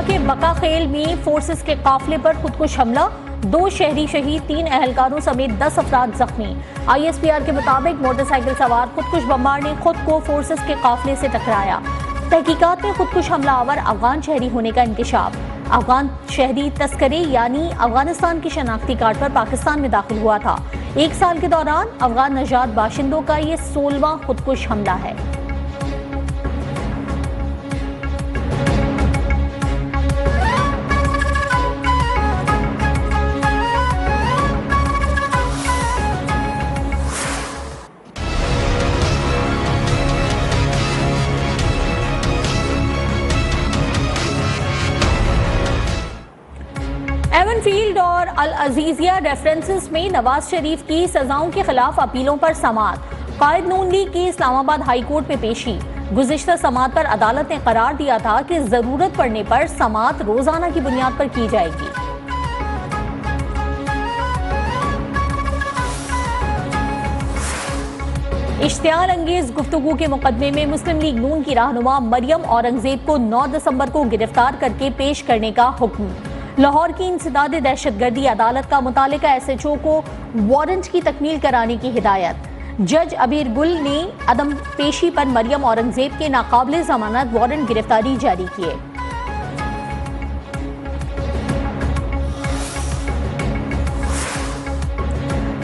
के बकाखेल में फोर्सेस के काफिले पर खुदकुश हमला, 2 शहरी शहीद, 3 अहलकारों समेत 10 अफराद जख्मी। ISPR के मुताबिक मोटरसाइकिल सवार खुदकुश बम्बार ने खुद को फोर्सेस के काफिले से टकराया। तहकीकात में खुदकुश हमलावर अफगान शहरी होने का इंकशाफ। अफगान शहरी तस्करी यानी अफगानिस्तान की शनाख्ती कार्ड पर पाकिस्तान में दाखिल हुआ था। 1 साल के दौरान अफगान नजात बाशिंदों का ये 16वां खुदकुश हमला है। एवनफील्ड और अल अजीजिया रेफरेंसेस में नवाज शरीफ की सजाओं के खिलाफ अपीलों पर समाअत। कायद नून लीग की इस्लामाबाद हाई कोर्ट में पेशी। गुज़िश्ता समाअत पर अदालत ने करार दिया था कि जरूरत पड़ने पर समाअत रोजाना की बुनियाद पर की जाएगी। इश्तियाल अंगेज गुफ्तगू के मुकदमे में मुस्लिम लीग नून की रहनुमा मरियम औरंगजेब को 9 दिसंबर को गिरफ्तार करके पेश करने का हुक्म। लाहौर की इंसदाद दहशतगर्दी अदालत का मुतालिका SHO को वारंट की तकमील कराने की हिदायत। जज अबीर गुल ने अदम पेशी पर मरियम औरंगजेब के नाकाबिल जमानत वारंट गिरफ्तारी जारी किए।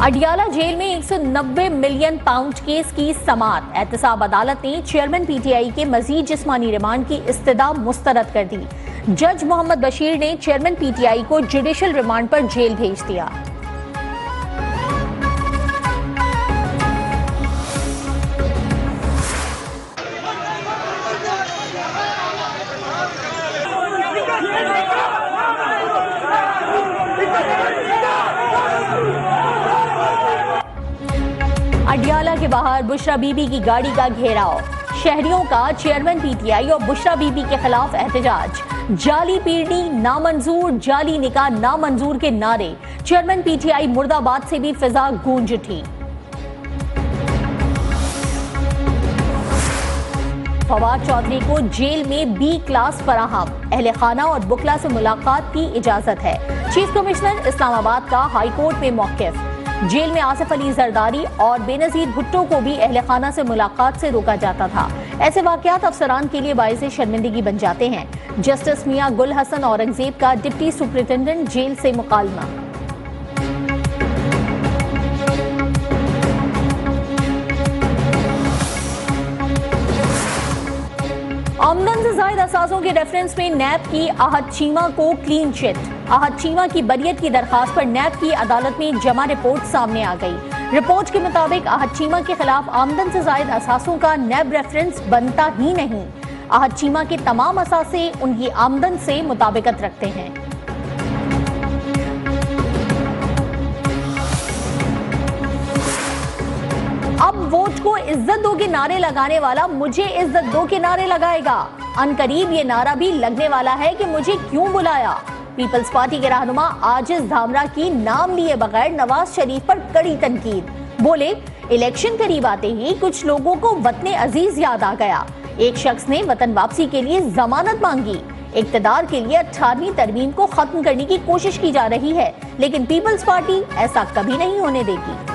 अडियाला जेल में 190 मिलियन पाउंड केस की समाअत। एहतसाब अदालत ने चेयरमैन PTI के मजीद जिस्मानी रिमांड की इस्तदा मुस्तरद कर दी। जज मोहम्मद बशीर ने चेयरमैन PTI को जुडिशल रिमांड पर जेल भेज दिया। अडियाला के बाहर बुशरा बीबी की गाड़ी का घेराव। शहरियों का चेयरमैन PTI और बुशरा बीबी के खिलाफ एहतजाज। जाली पीढ़ी नामंजूर, जाली निकाह नामंजूर के नारे। चेयरमैन PTI मुर्दाबाद से भी फिजा गूंज उठी। फवाद चौधरी को जेल में B क्लास फराहम। अहले खाना और बुकला से मुलाकात की इजाजत है। चीफ कमिश्नर इस्लामाबाद का हाई कोर्ट में मौकिफ। जेल में आसिफ अली जरदारी और बेनजीर भुट्टो को भी अहले खाना से मुलाकात से रोका जाता था। ऐसे वाकयात अफसरान के लिए बाइस शर्मिंदगी बन जाते हैं। जस्टिस मियां गुल हसन औरंगजेब का डिप्टी सुपरिटेंडेंट जेल से मुकालमा। आमदन से जायद असासों के रेफरेंस में नैब की आहत चीमा को क्लीन चिट। आहत चीमा की बरियत की दरखास्त पर नैब की अदालत में जमा रिपोर्ट सामने आ गई। रिपोर्ट के मुताबिक आहत चीमा के खिलाफ आमदन से जायद असासों का नैब रेफरेंस बनता ही नहीं। आहत चीमा के तमाम असासे उनकी आमदन से मुताबिकत रखते हैं। अब वोट को इज्जत दो के नारे लगाने वाला मुझे इज्जत दो के नारे लगाएगा। अनकरीब ये नारा भी लगने वाला है कि मुझे क्यों बुलाया। पीपल्स पार्टी के रहनुमा आजिज धामरा की नाम लिए बगैर नवाज शरीफ पर कड़ी तनकीद। बोले, इलेक्शन करीब आते ही कुछ लोगों को वतन अजीज याद आ गया। एक शख्स ने वतन वापसी के लिए जमानत मांगी। इक्तदार के लिए 18वीं तरमीम को खत्म करने की कोशिश की जा रही है, लेकिन पीपल्स पार्टी ऐसा कभी नहीं होने देगी।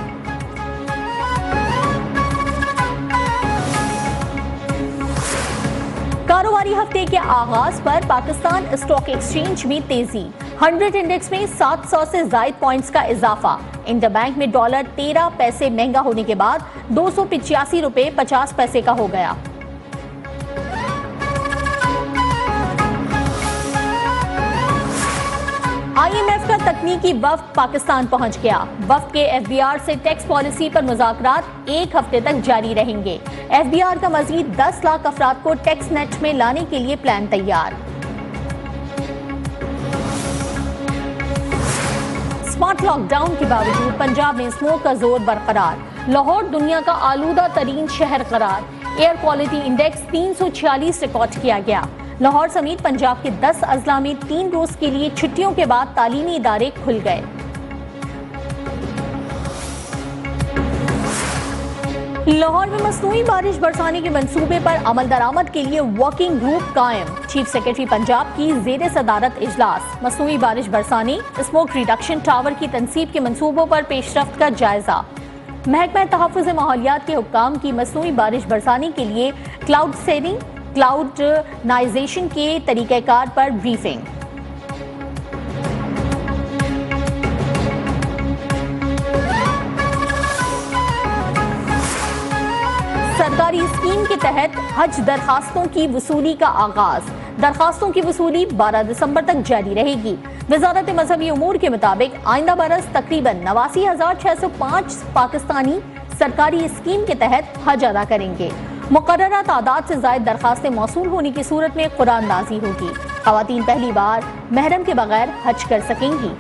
कारोबारी हफ्ते के आगाज पर पाकिस्तान स्टॉक एक्सचेंज में तेजी। 100 इंडेक्स में 700 से जायद पॉइंट्स का इजाफा। इंटरबैंक में डॉलर 13 पैसे महंगा होने के बाद 285 रुपए 50 पैसे का हो गया। IMF का तकनीकी वफ्द पाकिस्तान पहुंच गया। वफ्द के FBR से टैक्स पॉलिसी पर मुज़ाकरात 1 हफ्ते तक जारी रहेंगे। FBR का मजीद 10 लाख अफराद को टैक्स नेट में लाने के लिए प्लान तैयार। स्मार्ट लॉकडाउन के बावजूद पंजाब में स्मोक का जोर बरकरार। लाहौर दुनिया का आलूदा तरीन शहर करार। एयर क्वालिटी इंडेक्स 346 रिकॉर्ड किया गया। लाहौर समेत पंजाब के 10 अजला में 3 रोज के लिए छुट्टियों के बाद तालीमी इदारे खुल गए। लाहौर में मसनूई बारिश बरसाने के मंसूबे पर अमल दरामद के लिए वर्किंग ग्रुप कायम। चीफ सेक्रेटरी पंजाब की जेर सदारत इजलास। मसनूई बारिश बरसाने, स्मोक रिडक्शन टावर की तनसीब के मंसूबों पर पेशरफ्त का जायजा। महकमा तहफ़्फ़ुज़ माहौलियात के हुक्काम की मसनूई बारिश बरसाने के लिए क्लाउड सेविंग, क्लाउडनाइजेशन के तरीक़ेकार पर ब्रीफिंग। सरकारी स्कीम के तहत हज दरखास्तों की वसूली का आगाज। दरखास्तों की वसूली 12 दिसंबर तक जारी रहेगी। वजारत मजहबी उमूर के मुताबिक आइंदा बरस तकरीबन 89,605 पाकिस्तानी सरकारी स्कीम के तहत हज अदा करेंगे। मुकर्ररा तादाद से ज़ायद दरखास्तें मौसूल होने की सूरत में कुरान नाज़ी होगी। ख़वातीन पहली बार महरम के बगैर हज कर सकेंगी।